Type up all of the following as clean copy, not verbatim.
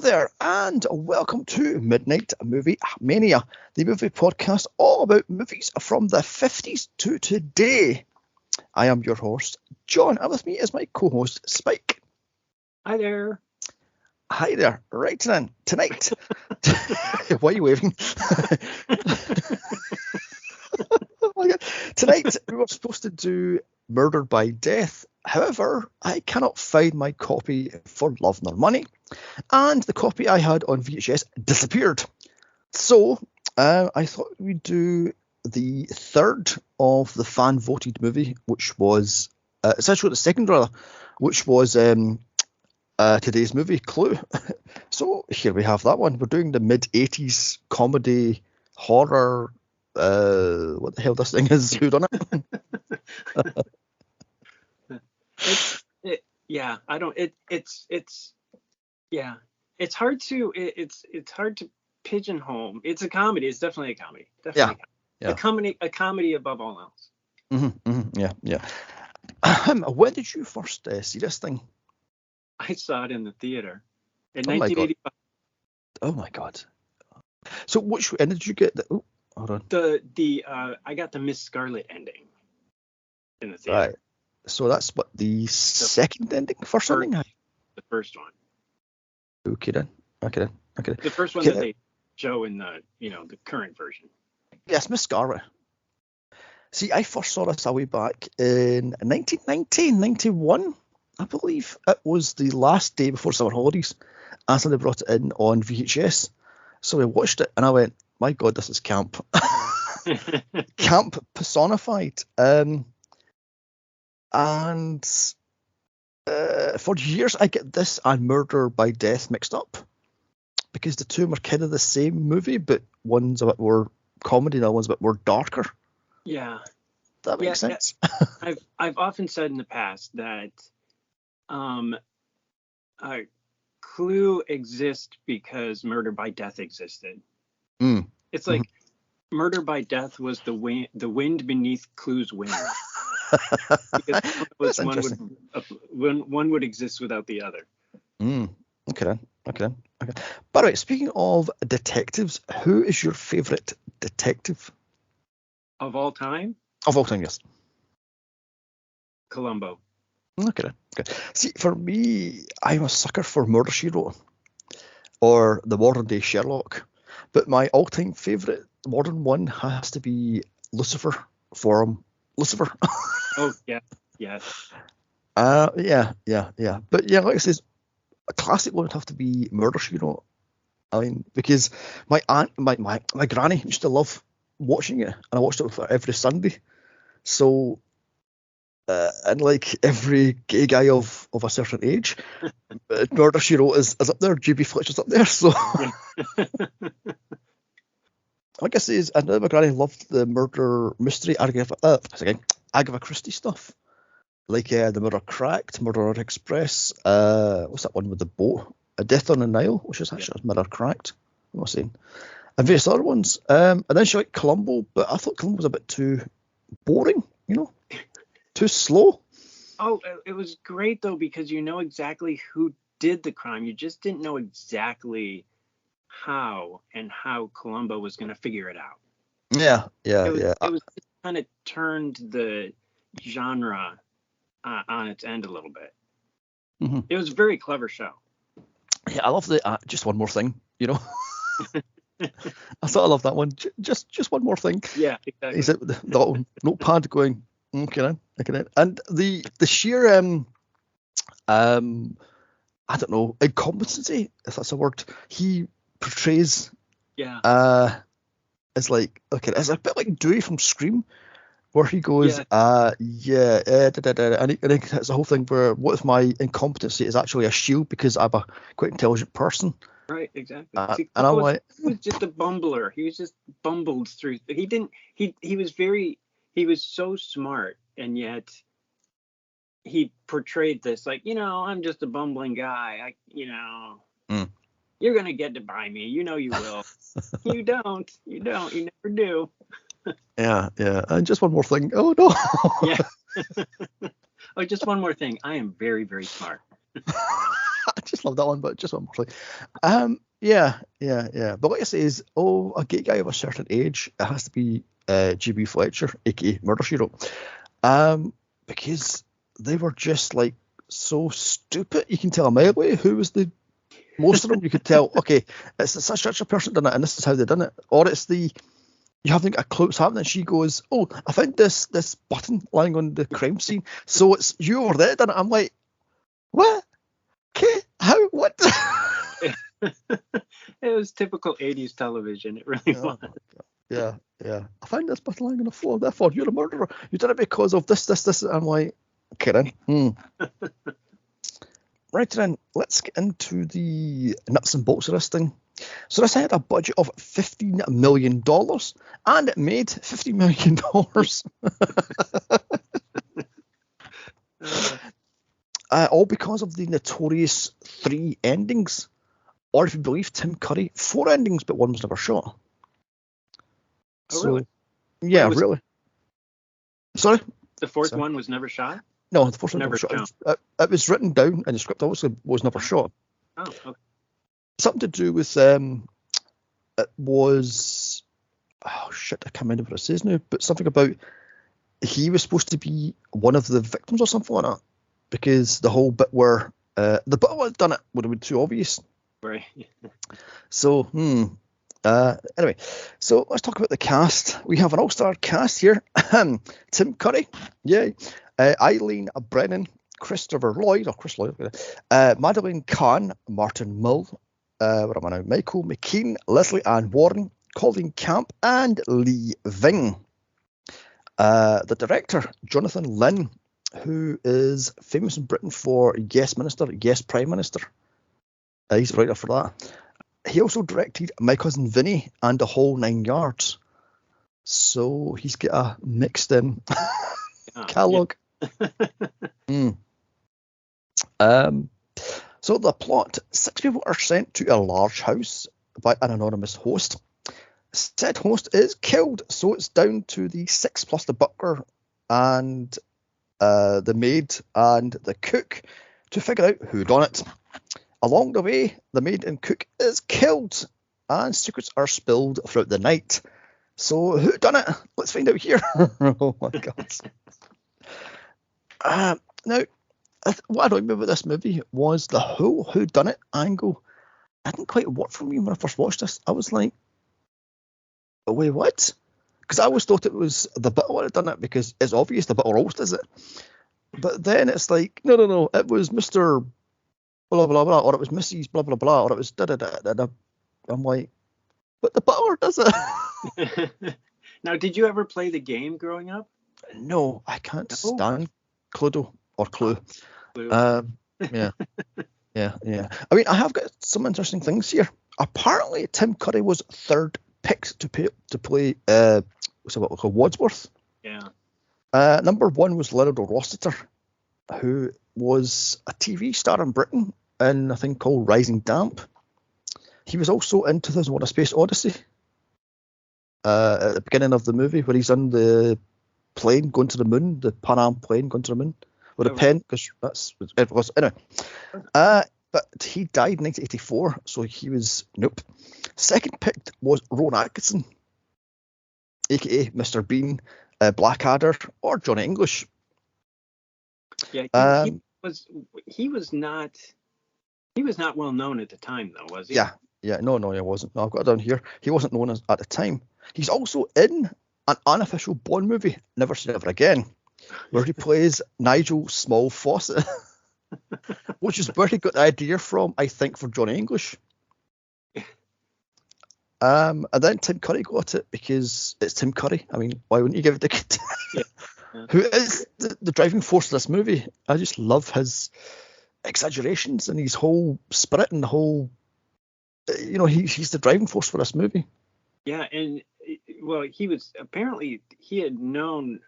there, and welcome to Midnight Movie Mania, the movie podcast all about movies from the 50s to today. I am your host, John, and with me is my co-host, Spike. Hi there. Hi there. Right then, tonight. Why are you waving? Oh my God. Tonight, we were supposed to do Murder by Death. However, I cannot find my copy for Love Nor Money, and the copy I had on VHS disappeared. So I thought we'd do the third of the fan-voted movie, which was essentially the second, rather, which was today's movie, Clue. So here we have that one. We're doing the mid-80s comedy horror. What the hell this thing is? Who done it? It's hard to pigeonhole. It's a comedy. It's definitely a comedy. Definitely a comedy. A comedy above all else. Yeah. When did you first see this thing? I saw it in the theater in 1985. Oh my God. So which end did you get? Hold on. I got the Miss Scarlet ending in the theater. Right. So that's what the second ending, first ending. The first one. Okay then. The first one that they show in the the current version. Yes, Miss Scarlet. See, I first saw this a way back in 1991, I believe. It was the last day before summer holidays, and somebody brought it in on VHS. So I watched it, and I went, "My God, this is camp." Camp personified. And for years, I get this and Murder by Death mixed up, because the two are kind of the same movie, but one's a bit more comedy and the other one's a bit more darker. Yeah. That makes sense. I've often said in the past that Clue exists because Murder by Death existed. It's like Murder by Death was the wind beneath Clue's wings. Because one would exist without the other. Okay. By the way, speaking of detectives, who is your favourite detective? Of all time? Of all time, yes. Columbo. Okay. See, for me, I'm a sucker for Murder, She Wrote, or the modern day Sherlock. But my all-time favourite modern one has to be Lucifer. Lucifer. Oh, yeah. Yes. Yeah. But yeah, like I said, a classic one would have to be Murder, She Wrote. I mean, because my aunt, my granny used to love watching it, and I watched it every Sunday. So, and like every gay guy of a certain age, Murder, She Wrote is up there. J.B. Fletcher's up there. So, like I say, I know my granny loved the murder mystery Agatha Christie stuff, like the Murder Cracked, Murder Express. What's that one with the boat? A Death on the Nile, which is actually Murder Cracked. What am I saying? And various other ones. And then she liked Columbo, but I thought Columbo was a bit too boring, too slow. Oh, it was great though, because you know exactly who did the crime. You just didn't know exactly how Columbo was going to figure it out. Yeah. It was kind of turned the genre on its end a little bit. It was a very clever show. Yeah, I love the just one more thing, I thought I loved that one. Just one more thing. Yeah, exactly. He's at the little notepad going, okay then. And the sheer I don't know, incompetency, if that's a word, he portrays. Yeah. It's like, okay, it's a bit like Dewey from Scream, where he goes, and he it's the whole thing where, what if my incompetency is actually a shield because I'm a quite intelligent person? Right, exactly. And I'm like, he was just a bumbler. He was just bumbled through. He was so smart, and yet he portrayed this like, I'm just a bumbling guy. You're gonna get to buy me. You will. You don't. You never do. Yeah. And just one more thing. Oh no. Yeah. Oh, just one more thing. I am very, very smart. I just love that one, but just one more thing. Yeah. But what I say is, a gay guy of a certain age, it has to be GB Fletcher, aka Murder She Wrote, because they were just like so stupid. You can tell a mile away who was the most of them. You could tell, okay, it's such a person done it, and this is how they done it, or it's the you haven't got a clue what's happening. She goes, "Oh, I found this button lying on the crime scene, so it's you over there done it." I'm like, what? Okay, how? What? It was typical 80s television. It really was. Yeah. I found this button lying on the floor. Therefore, you're a murderer. You did it because of this. I'm like, okay then. Right then, let's get into the nuts and bolts of this thing. So this had a budget of $15 million, and it made $50 million. All because of the notorious 3 endings, or if you believe Tim Curry, 4 endings, but one was never shot. Oh, really? Yeah, really. Sorry? The fourth one was never shot? No, the fourth one never shot. It was written down in the script, obviously, was never shot. Oh, okay. Something to do with, it was, oh shit, I can't remember what it says now, but something about he was supposed to be one of the victims or something like that, because the whole bit where, the bit where I'd done it would have been too obvious. Right. So, anyway, so let's talk about the cast. We have an all-star cast here. Tim Curry, yay. Eileen Brennan, Chris Lloyd, Madeline Kahn, Martin Mull, Michael McKean, Leslie Ann Warren, Colleen Camp, and Lee Ving. The director, Jonathan Lynn, who is famous in Britain for Yes Minister, Yes Prime Minister. He's the writer for that. He also directed My Cousin Vinny and The Whole 9 Yards. So he's got a mixed in catalogue. Yeah. So the plot, 6 people are sent to a large house by an anonymous host. Said host is killed, so it's down to the 6 plus the butler and the maid and the cook to figure out who done it. Along the way, the maid and cook is killed, and secrets are spilled throughout the night. So who done it? Let's find out here. Oh my god. Now, what I don't remember this movie was the whole whodunit angle. I didn't quite work for me when I first watched this. I was like, oh, wait, what? Because I always thought it was the butler had done it, because it's obvious the butler always does it. But then it's like, no, it was Mr. blah, blah, blah, or it was Mrs. blah, blah, blah, or it was da-da-da-da-da. I'm like, but the butler does it. Now, did you ever play the game growing up? No, I can't stand Cluedo or Clue. Clue. Yeah. I mean, I have got some interesting things here. Apparently, Tim Curry was third picked to play what we call Wadsworth. Yeah. Number 1 was Leonard Rossiter, who was a TV star in Britain in a thing called Rising Damp. He was also in 2001: A Space Odyssey. At the beginning of the movie, where he's on the plane going to the moon, the Pan Am plane going to the moon with a pen, because that's it was anyway. But he died in 1984, so he was nope. Second picked was Rowan Atkinson, aka Mr. Bean, Blackadder, or Johnny English. Yeah, he was not well known at the time, though, was he? Yeah, no, he wasn't. No, I've got it down here. He wasn't known as at the time. He's also in an unofficial Bond movie, Never Say Never Again, where he plays Nigel Small Fawcett, which is where he got the idea from, I think, for Johnny English. And then Tim Curry got it because it's Tim Curry. I mean, why wouldn't you give it to kid? Yeah. Who is the driving force of this movie? I just love his exaggerations and his whole spirit and the whole, he's the driving force for this movie. Yeah, and well, he had known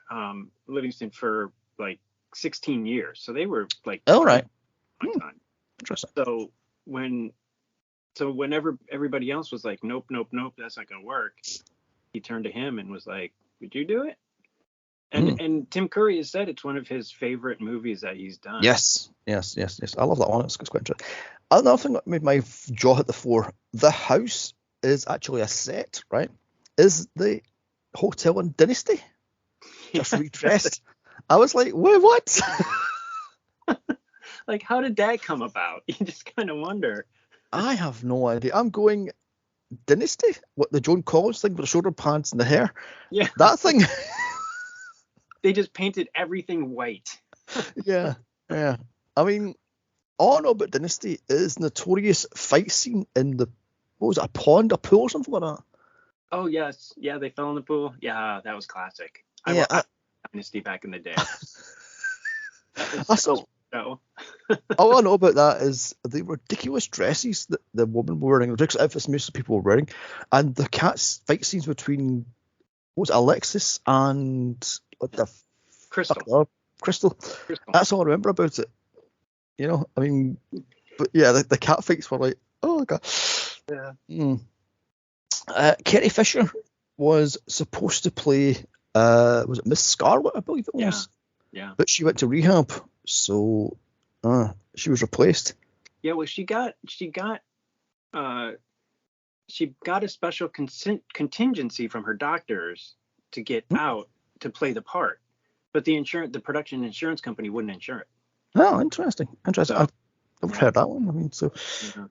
Livingston for like 16 years, so they were like right. Time. Interesting. So whenever everybody else was like, nope, that's not gonna work, he turned to him and was like, would you do it? And Tim Curry has said it's one of his favorite movies that he's done. Yes. I love that one. It's quite interesting. Another thing that made my jaw hit the floor. The house is actually a set, right? Is the hotel in Dynasty just redressed? I was like, wait, what? Like, how did that come about? You just kind of wonder. I have no idea. I'm going Dynasty? What, the Joan Collins thing with the shoulder pads and the hair? Yeah. That thing? They just painted everything white. Yeah. I mean, all I know about Dynasty is notorious fight scene in the, what was it, a pond, a pool, or something like that? Oh, yes. Yeah, they fell in the pool. Yeah, that was classic. I Yeah, watched Dynasty back in the day. I saw. No. All I know about that is the ridiculous dresses that the woman were wearing, ridiculous outfits most people were wearing, and the cat's fight scenes between, what was it, Alexis and what the Crystal. Crystal. That's all I remember about it. You know, I mean, but yeah, the cat fights were like, oh god. Yeah. Carrie Fisher was supposed to play, was it Miss Scarlet, I believe it was? Yeah. But she went to rehab, so she was replaced. Yeah, well, she got a special contingency from her doctors to get out to play the part, but the production insurance company wouldn't insure it. Oh, interesting. So, I've never heard that one. I mean, so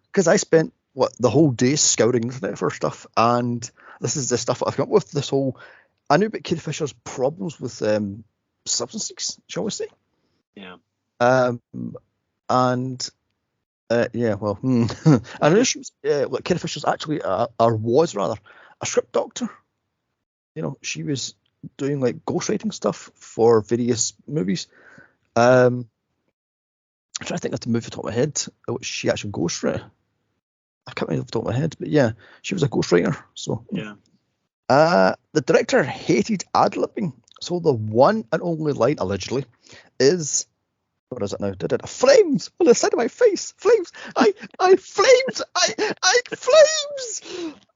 because I spent the whole day scouring the internet for stuff, and this is the stuff that I've come up with. This whole, I knew about Carrie Fisher's problems with substances, shall we say? Yeah. And yeah, well, I know she was, Carrie Fisher's actually, or was rather, a script doctor. You know, she was doing like ghostwriting stuff for various movies. I'm trying to think of the movie off the top of my head, which she actually ghostwrote. I can't remember off the top of my head, but yeah, she was a ghostwriter. So yeah. The director hated ad-libbing, so the one and only line allegedly is, what is it now? Flames on the side of my face. Flames. I flames. I flames.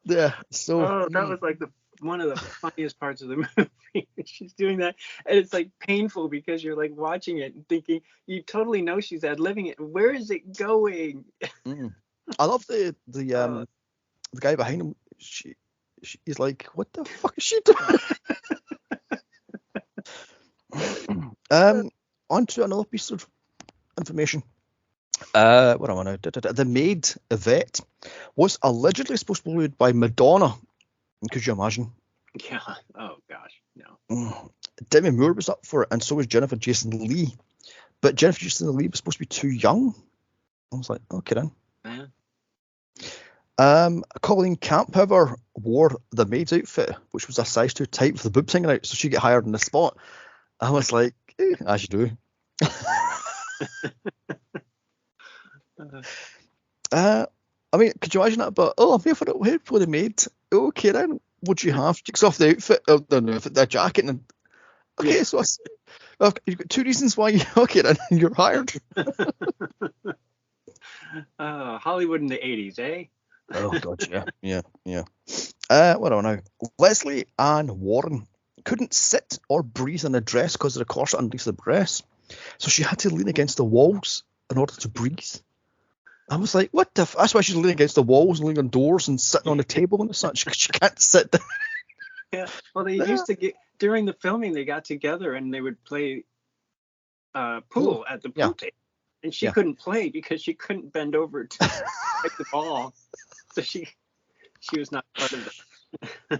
Yeah. So. That was like one of the funniest parts of the movie. She's doing that, and it's like painful because you're like watching it and thinking you totally know she's ad-libbing it. Where is it going? I love the guy behind him. He's like, what the fuck is she doing? On to another piece of information. What am I now? The maid, Yvette, was allegedly supposed to be played by Madonna. Could you imagine? Yeah. Oh gosh, no. Demi Moore was up for it, and so was Jennifer Jason Leigh. But Jennifer Jason Leigh was supposed to be too young. I was like, okay then. Colleen Camp, however, wore the maid's outfit, which was a size too tight with the boobs hanging out, so she got hired on the spot. I was like, as you do. I mean, could you imagine that? But I'm here for the maid. Okay then, what'd you have? She takes off the outfit, the jacket, and okay, so you've got two reasons why then you're hired. Hollywood in the 80s, eh? Oh god, yeah. What do I know? Leslie Ann Warren couldn't sit or breathe in a dress because of the corset underneath the dress, so she had to lean against the walls in order to breathe. I was like, what the? That's why she's leaning against the walls and leaning on doors and sitting on the table and such, because she can't sit. Yeah. Well, they used to get, during the filming, they got together and they would play pool at the pool table, and she couldn't play because she couldn't bend over to take the ball, so she was not part of it.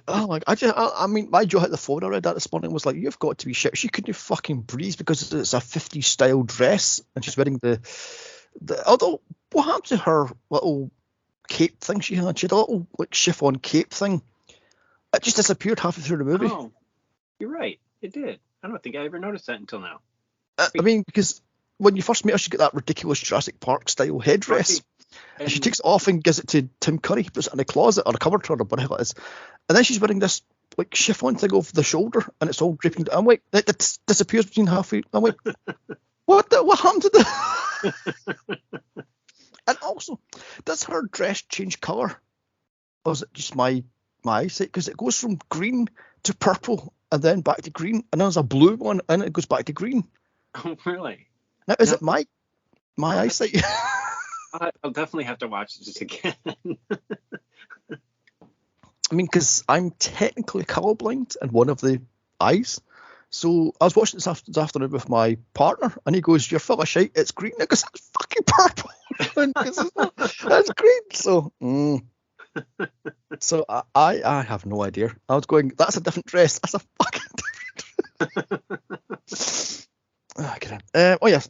Oh my! I mean, my jaw hit the phone. I read that this morning. Was like, you've got to be shit. She couldn't fucking breathe because it's a 50s style dress, and she's wearing the. Although, what happened to her little cape thing she had? She had a little like chiffon cape thing. It just disappeared halfway through the movie. Oh, you're right. It did. I don't think I ever noticed that until now. I mean, because when you first meet her, she got that ridiculous Jurassic Park style headdress. And she takes it off and gives it to Tim Curry. He puts it in the closet or the cupboard or whatever it is. And then she's wearing this like chiffon thing over the shoulder, and it's all dripping. I'm like, it disappears between halfway. I'm like, what happened to the? And also, does her dress change colour, or is it just my eyesight? Because it goes from green to purple and then back to green, and then there's a blue one, and it goes back to green. Oh, really? Now, is No. it my eyesight? I'll definitely have to watch this again. I mean, because I'm technically colorblind in one of the eyes. So I was watching this afternoon with my partner, and he goes, "You're full of shit. It's green." I goes, "It's fucking purple." It's green. So I have no idea. I was going, "That's a different dress. That's a fucking different." Oh yes,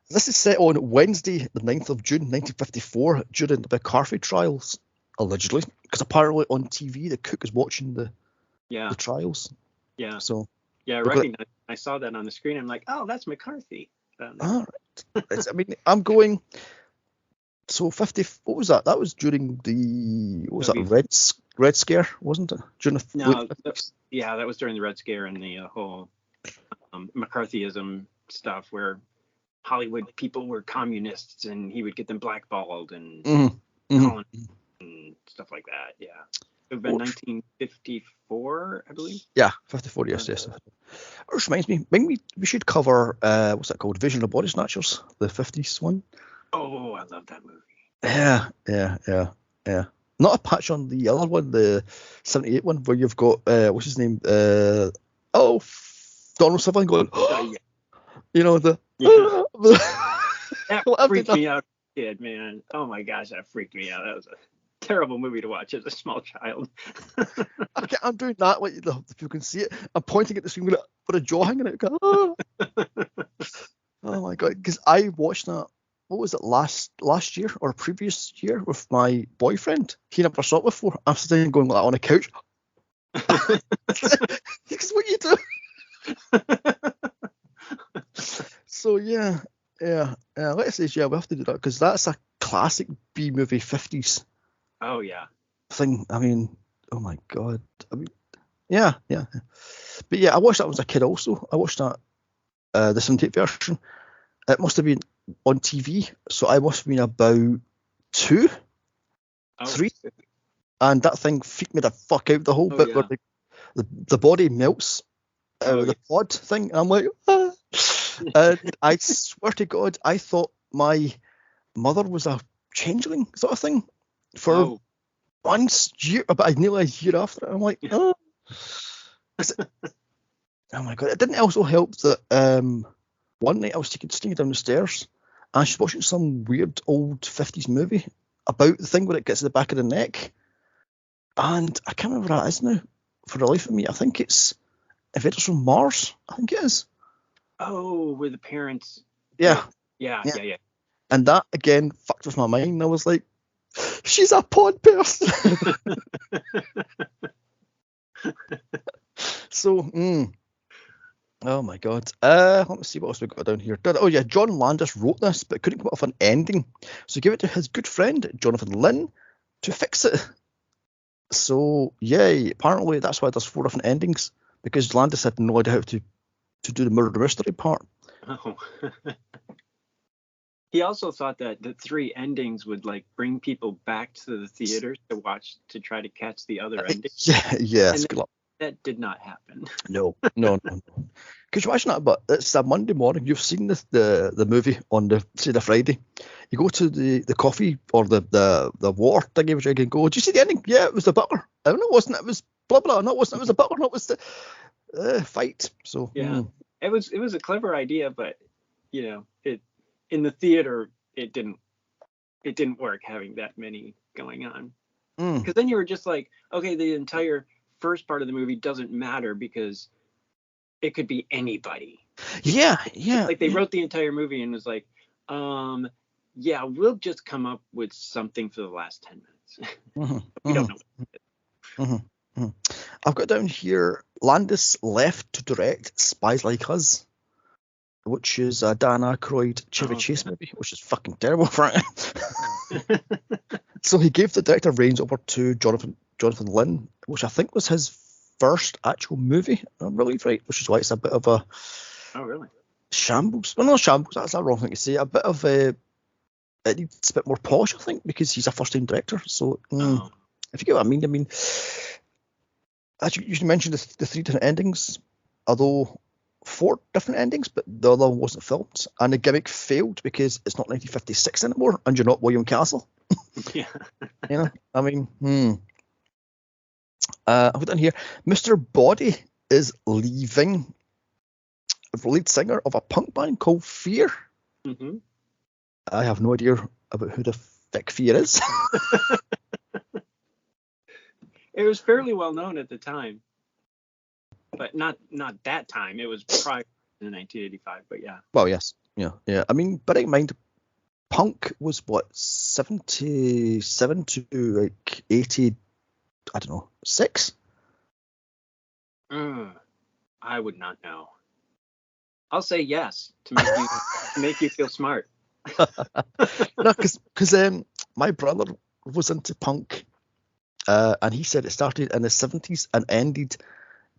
this is set on Wednesday, the 9th of June, 1954, during the McCarthy trials, allegedly, because apparently on TV the cook is watching the trials. Yeah. So. Yeah, I recognize. I saw that on the screen. I'm like, oh, that's McCarthy. All right. I mean, I'm going. So 50. What was that? That was during the. What was that? Red Scare, wasn't it? During the that was during the Red Scare and the whole McCarthyism stuff, where Hollywood people were communists and he would get them blackballed and and stuff like that. Yeah. It would have been 1954, I believe. Yeah, 54, yes. Which reminds me, maybe we should cover, what's that called? Vision of Body Snatchers, the 50s one. Oh, I love that movie. Yeah. Not a patch on the other one, the 78 one, where you've got, what's his name? Donald Sutherland going, you know, that freaked me out, kid, man. Oh my gosh, that freaked me out. That was a terrible movie to watch as a small child. I'm doing that, like, if you can see it. I'm pointing at the screen with a jaw hanging out. Oh my god, because I watched that. What was it, last year or previous year with my boyfriend? He never saw it before. I'm sitting going like that on a couch. Because what you do. So yeah. Let's say we have to do that because that's a classic B movie 50s. Oh yeah. Thing. I mean, oh my god. I mean, yeah. But yeah, I watched that when I was a kid. Also, I watched that the 78 version. It must have been on TV, so I must have been about 2, 3, and that thing freaked me the fuck out. The whole bit where the body melts out of the pod thing, and I'm like, ah. And I swear to God, I thought my mother was a changeling sort of thing for once year, about nearly a year after it. I'm like, oh. Oh my god! It didn't also help that one night I was sneaking down the stairs and she's watching some weird old 50s movie about the thing where it gets to the back of the neck, and I can't remember what that is now for the life of me. I think it's Invaders from Mars. I think it is. Oh, with the parents. Yeah. And that again fucked with my mind. I was like, she's a pod person. So, oh my god. Let me see what else we got down here. Oh yeah, John Landis wrote this, but couldn't come up with an ending, so he gave it to his good friend Jonathan Lynn to fix it. So yay! Apparently that's why there's 4 different endings, because Landis had no idea how to do the murder mystery part. Oh. He also thought that the 3 endings would like bring people back to the theaters to try to catch the other endings. Yeah. That did not happen. No. Could you imagine that? But it's a Monday morning. You've seen the movie on the Friday. You go to the coffee or the water thingy which I can go. Did you see the ending? Yeah, it was the butler. Oh no, it wasn't. It was blah blah. No, it wasn't. It was the butler. No, it was the fight. So yeah, it was a clever idea, but it in the theater it didn't work having that many going on. Because then you were just like, okay, the entire first part of the movie doesn't matter because it could be anybody. Yeah. Like they wrote the entire movie and was like, we'll just come up with something for the last 10 minutes. We don't know. I've got down here, Landis left to direct Spies Like Us, which is a Dan Aykroyd Chevy Chase movie, which is fucking terrible, frankly. So he gave the director reins over to Jonathan Lynn, which I think was his first actual movie, I'm really right, which is why it's a bit of a shambles. Well, not shambles, that's a wrong thing to say. A bit of it needs a bit more polish, I think, because he's a first-time director. So if you get what I mean, as you mentioned, the three different endings, although four different endings, but the other one wasn't filmed, and the gimmick failed because it's not 1956 anymore, and you're not William Castle. Yeah. You know, I mean, I've got down here, Mr. Body is leaving the lead singer of a punk band called Fear. Mm-hmm. I have no idea about who the fuck Fear is. It was fairly well known at the time, but not that time. It was prior to 1985, but yeah. Well, yes, yeah. I mean, bearing in mind, punk was what 77 to like 80. I don't know, 6. I would not know. I'll say yes to make you feel smart. No, because my brother was into punk, and he said it started in the 70s and ended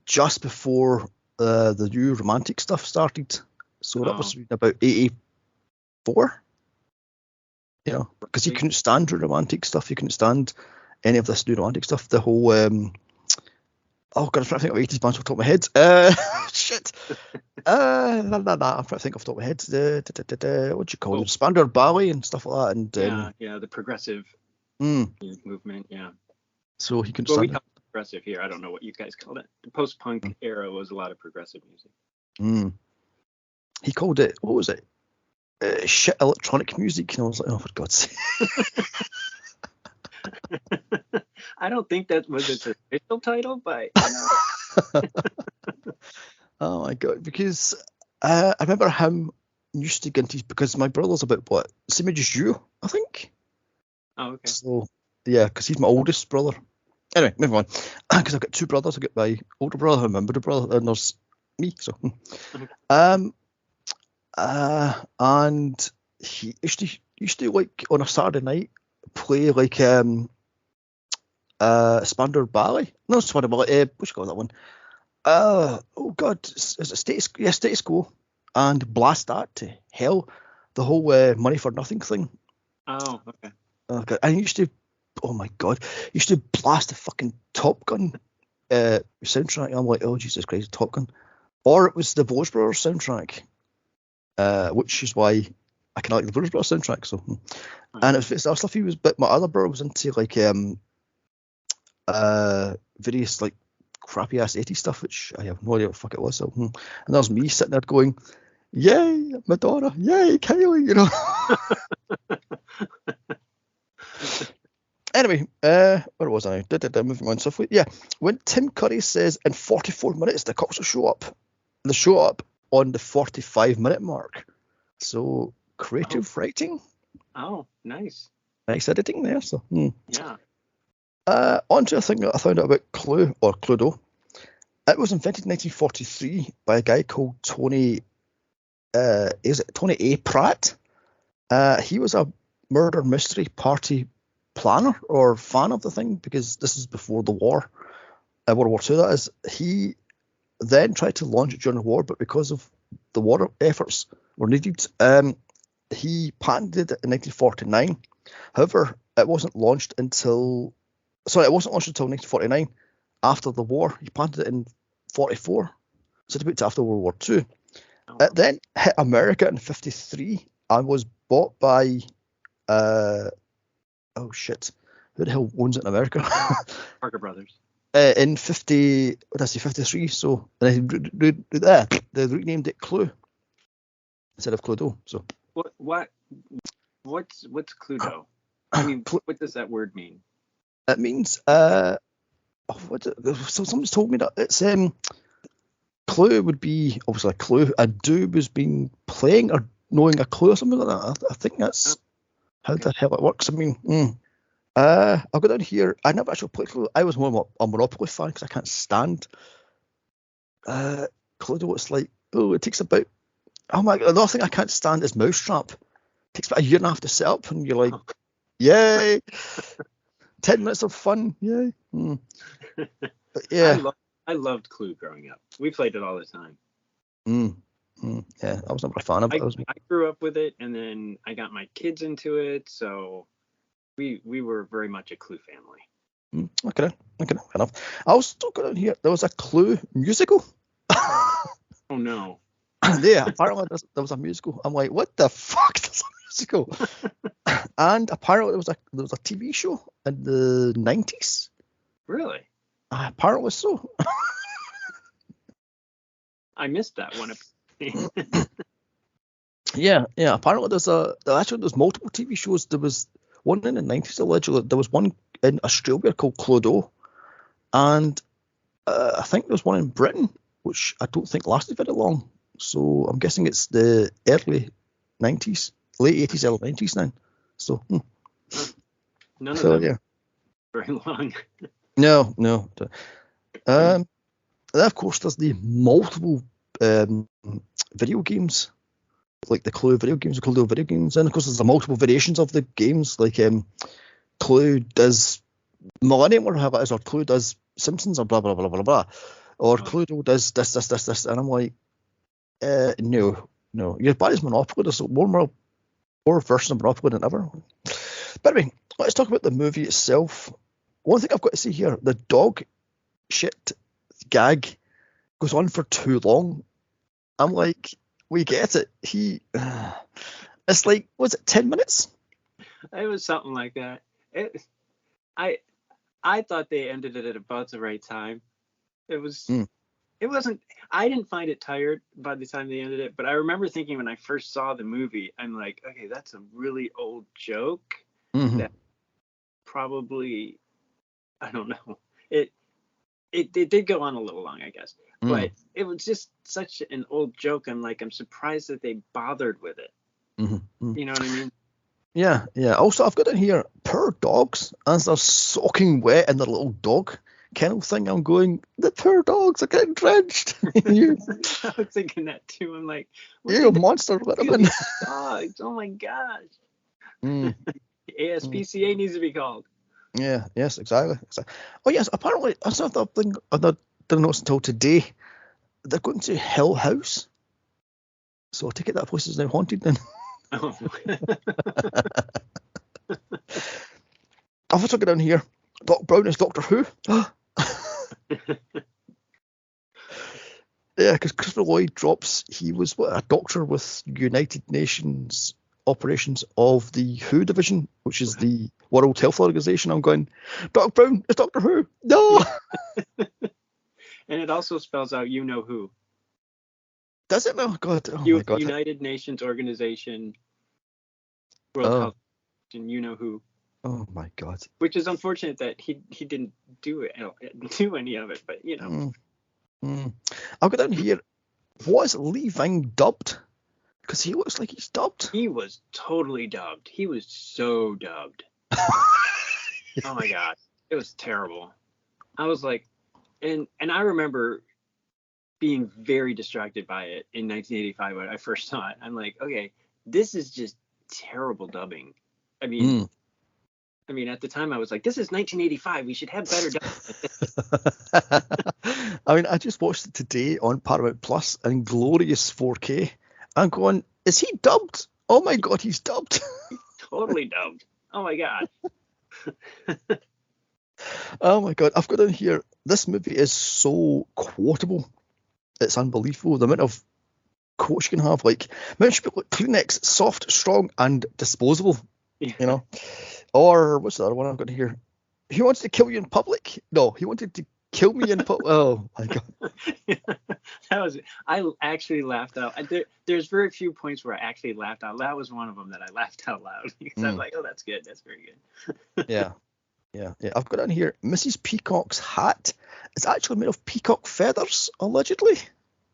just before the new romantic stuff started. So that was about 84. You know, because he couldn't stand the romantic stuff. He couldn't stand any of this new romantic stuff. The whole oh god, I'm trying to think of 80s bands off the top of my head. Shit. I'm trying to think off the top of my head. What do you call them? Spandau Ballet and stuff like that. And yeah, the progressive movement. Yeah. So he couldn't Well, stand we it. call it progressive here. I don't know what you guys called it. The post-punk era was a lot of progressive music. He called it, what was it? Shit electronic music. And I was like, oh, for God's sake. I don't think that was its official title, but Oh my God, because I remember him used to get into, because my brother's about what, same age as you, I think. Oh, okay. So yeah, because he's my oldest brother. Anyway, never mind. Because I've got two brothers. I've got my older brother, my middle brother, and there's me. So and he used to like on a Saturday night play like Spandau Ballet. No, Spandau Ballet. What you call that one? Oh God, is it Status Quo, and blast that to hell. The whole money for nothing thing. Oh, okay. Okay. And he used to, oh my God, he used to blast the fucking Top Gun soundtrack. I'm like, oh Jesus Christ, Top Gun. Or it was the Blues Brothers soundtrack, which is why I kind of like the Blues Brothers soundtrack. So, and it was stuff he was, but my other brother was into like various like crappy ass 80s stuff, which I have no idea what the fuck it was. So, and there's me sitting there going, yay, Madonna, yay, Kylie, you know. Anyway, where was I? Moving on swiftly. Yeah, when Tim Curry says in 44 minutes the cops will show up, they show up on the 45-minute mark. So creative writing. Oh, nice. Nice editing there. So yeah. On to a thing that I found out about Clue or Cluedo. It was invented in 1943 by a guy called Tony. Is it Tony A. Pratt? He was a murder mystery party planner or fan of the thing, because this is before the war, World War II, that is. He then tried to launch it during the war, but because of the war efforts were needed, he patented it in 1949. However, it wasn't launched until 1949, after the war. He patented it in 44, so it about after World War II. It then hit America in 53 and was bought by oh shit, who the hell owns it in America? Parker Brothers. In 53. So they renamed it Clue instead of Cluedo. So what's Cluedo? I mean, what does that word mean? It means so someone's told me that it's Clue would be obviously a clue. A do was being playing or knowing a clue or something like that. I think that's how the hell it works. I mean, I'll go down here. I never actually played Clue. I was more a Monopoly fan because I can't stand Cluedo. It's like, it takes about, oh my God, another thing I can't stand is Mousetrap. It takes about a year and a half to set up, and you're like, yay, 10 minutes of fun, yay. But yeah. I loved Clue growing up. We played it all the time. Yeah, I was never a fan of it. I grew up with it, and then I got my kids into it, so we were very much a Clue family. Okay, fair enough. I also got in here, there was a Clue musical. Oh no. Yeah, apparently there was a musical. I'm like, what the fuck? There's a musical. And apparently there was a TV show in the 90s. Really? Apparently so. I missed that one. Yeah. Apparently there's multiple TV shows. There was one in the 90s allegedly. There was one in Australia called Cluedo, and I think there was one in Britain, which I don't think lasted very long. So I'm guessing it's the early 90s, late 80s, early 90s now. So, None of so them yeah. very long. No. Then of course there's the multiple video games, like the Clue video games, the Cluedo video games, and of course there's the multiple variations of the games, like Clue does Millennium or however it is, or Clue does Simpsons or blah blah blah blah blah, or Cluedo does this, and I'm like, no, you're bad as Monopoly. There's more versions of Monopoly than ever. But anyway, let's talk about the movie itself. One thing I've got to say here, the dog shit gag goes on for too long. I'm like, we get it. It's like, was it 10 minutes? It was something like that. I thought they ended it at about the right time. It wasn't. I didn't find it tired by the time they ended it, but I remember thinking when I first saw the movie, I'm like, okay, that's a really old joke. That probably, I don't know. It did go on a little long, I guess, but it was just such an old joke. I'm surprised that they bothered with it. You know what I mean? Yeah. Also, I've got in here, poor dogs, as they're soaking wet in their little dog kennel thing. I'm going, the poor dogs are getting drenched. I was thinking that too. I'm like, you monster, let them in. Dogs. Oh my gosh. ASPCA needs to be called. Yeah, yes, exactly. Oh yes, apparently that's another thing I didn't notice until today. They're going to Hill House, so I take it that place is now haunted then. Oh. I've also got down here, Doc Brown is Doctor Who. Yeah, because Christopher Lloyd drops, he was a doctor with United Nations operations of the WHO division, which is the World Health Organization. I'm going, Doc Brown is Doctor Who. No. And it also spells out you know who. Does it now? God, my God. United Nations Organization, World Health, and you know who. Oh my God. Which is unfortunate that he didn't do any of it, but you know. I'll go down here. Was Lee Ving dubbed? Because he looks like he's dubbed. He was totally dubbed. He was so dubbed. Oh my God, it was terrible. I was like, and I remember being very distracted by it in 1985 when I first saw it. I'm like, okay, this is just terrible dubbing. I mean, at the time I was like, this is 1985. We should have better dubbing. I mean, I just watched it today on Paramount Plus in glorious 4K. I'm going, is he dubbed? Oh my God, he's dubbed. He's totally dubbed. Oh my God. Oh my God, I've got in here, this movie is so quotable. It's unbelievable. The amount of quotes you can have, like, mention like Kleenex, soft, strong, and disposable. Yeah. You know? Or what's the other one I've got here? He wanted to kill you in public? No, he wanted to kill me in public. Oh my God. That was, I actually laughed out. There's very few points where I actually laughed out. That was one of them that I laughed out loud because I was like, oh, that's good. That's very good. Yeah. I've got in here, Mrs. Peacock's hat is actually made of peacock feathers, allegedly.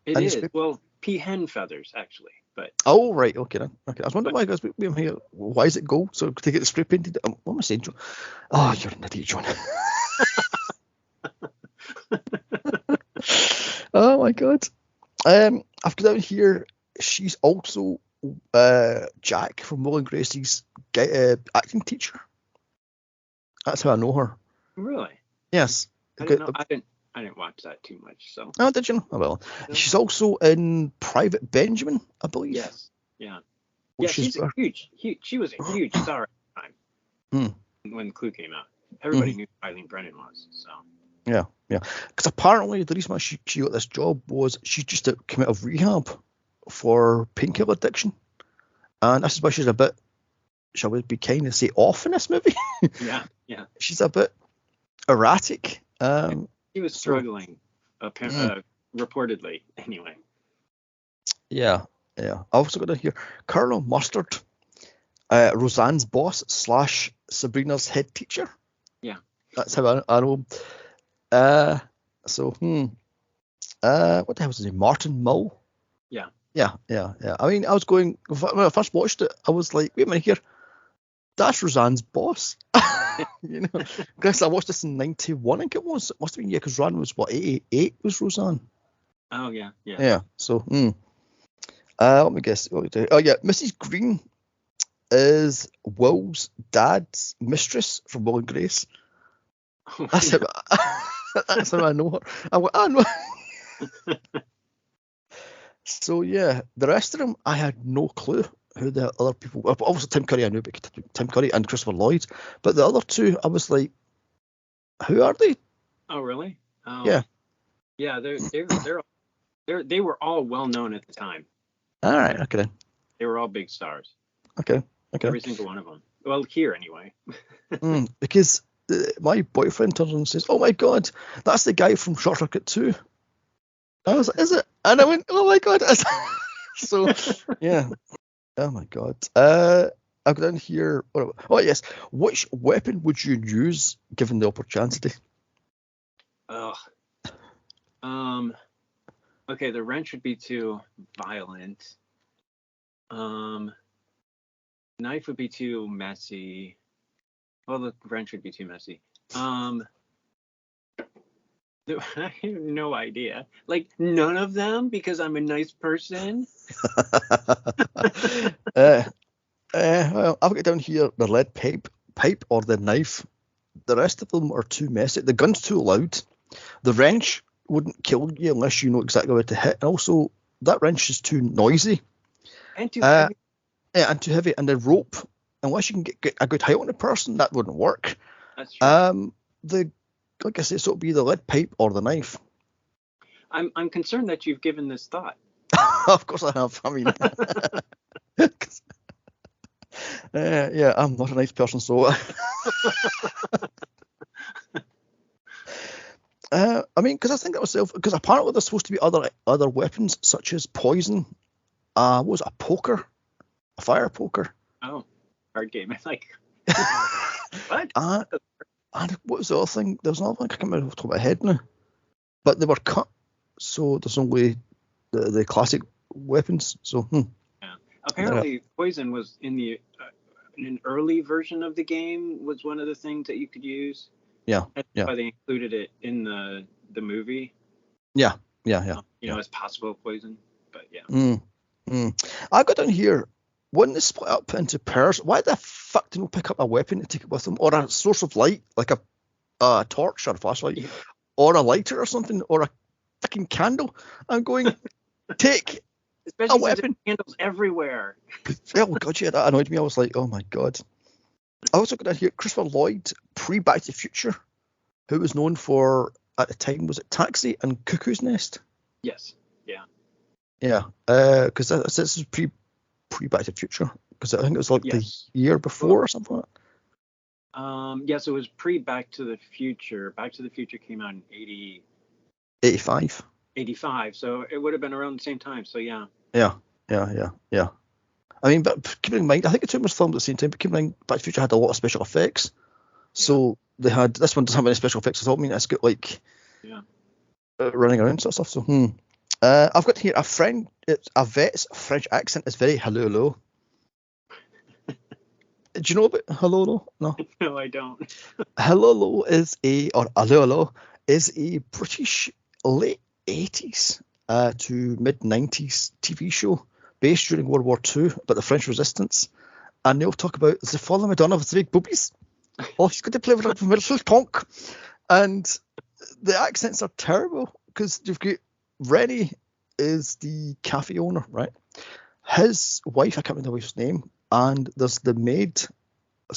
It is. Well, peahen feathers, actually. But oh, right. Okay, then. Okay. I was wondering why is it gold? So to get it spray painted. What am I saying, John? Oh, you're an idiot, John. Oh, my God. I've got down here, she's also Jack from Will and Gracie's acting teacher. That's how I know her. Really? Yes. I didn't watch that too much. So. Oh, did you? Oh well. No. She's also in Private Benjamin, I believe. Yes. Yeah. Yeah. She's a huge. She was a huge star at the time when Clue came out. everybody knew who Eileen Brennan was. So Yeah. Because apparently the reason why she got this job was she just came out of rehab for painkiller addiction, and this is why she's a bit, shall we be kind of say, off in this movie. yeah. She's a bit erratic. She was struggling, reportedly. Anyway. Yeah. I also got to hear Colonel Mustard, Roseanne's boss / Sabrina's head teacher. Yeah. That's how I know. What the hell was his name? Martin Mull. Yeah. I mean, I was going, when I first watched it, I was like, wait a minute here, that's Roseanne's boss. Because I watched this in 91, I think it was. It must have been, because Roseanne was, 88 was Roseanne. Oh, yeah. Yeah, so, let me guess. Oh, yeah, Mrs. Green is Will's dad's mistress from Will and Grace. That's how I know her. I know. So yeah, the rest of them, I had no clue who the other people were. Obviously Tim Curry I knew, but Tim Curry and Christopher Lloyd. But the other two, I was like, who are they? Oh really? Yeah. Yeah, they were all well known at the time. All right. Okay. They were all big stars. Okay. Every single one of them. Well, here anyway. Because my boyfriend turns on and says, "Oh my God, that's the guy from Short Circuit 2." I was like, "Is it?" And I went, "Oh my God." So yeah. Oh my God. I've got down here. Oh yes. Which weapon would you use given the opportunity? Ugh. Okay, the wrench would be too violent. Knife would be too messy. Well, the wrench would be too messy. I have no idea. Like none of them because I'm a nice person. Well, I've got down here the lead pipe or the knife. The rest of them are too messy. The gun's too loud. The wrench wouldn't kill you unless you know exactly where to hit. And also, that wrench is too noisy. And too heavy. Yeah, and too heavy. And the rope, unless you can get a good height on the person, that wouldn't work. That's true. Like I said, so it'll be the lead pipe or the knife. I'm concerned that you've given this thought. Of course I have. I mean, yeah, I'm not a nice person, so. I mean, because I think that myself, because apparently there's supposed to be other weapons such as poison. What was it, a fire poker? Oh, card game. It's like what? And what was the other thing? There was another one I can't remember off the top of my head now, but they were cut, so there's only the classic weapons. So yeah. Apparently, poison was in an early version of the game was one of the things that you could use. Yeah. That's why they included it in the movie. Yeah. As possible poison. But yeah. I got down here. When they split up into pairs, why the fuck do you not pick up a weapon and take it with them, or a source of light like a torch or a flashlight, or a lighter or something, or a fucking candle? I'm going take especially a weapon. Candles everywhere. Oh God, yeah, that annoyed me. I was like, oh my God. I also got down here Christopher Lloyd, pre-Back to the Future, who was known for at the time, was it Taxi and Cuckoo's Nest? Yes. Yeah. Yeah. Because this is pre-Back to the Future, because I think it was like the year before or something like that. Yes, it was pre-Back to the Future. Back to the Future came out in 85. 85, so it would have been around the same time. So yeah. Yeah. I mean, but keep in mind, I think the two was filmed at the same time. But keep in mind, Back to the Future had a lot of special effects, so they had this one doesn't have any special effects at all. I mean, it's got like running around sort of stuff. So I've got here a vet's French accent is very hello. Do you know about hello? No. No, I don't. Hello is a British late 80s to mid 90s TV show based during World War II about the French resistance, and they'll talk about the fallen Madonna with the big boobies. Oh, she's going to play with a punk, and the accents are terrible because you've got Rennie is the cafe owner, right? His wife, I can't remember the wife's name, and there's the maid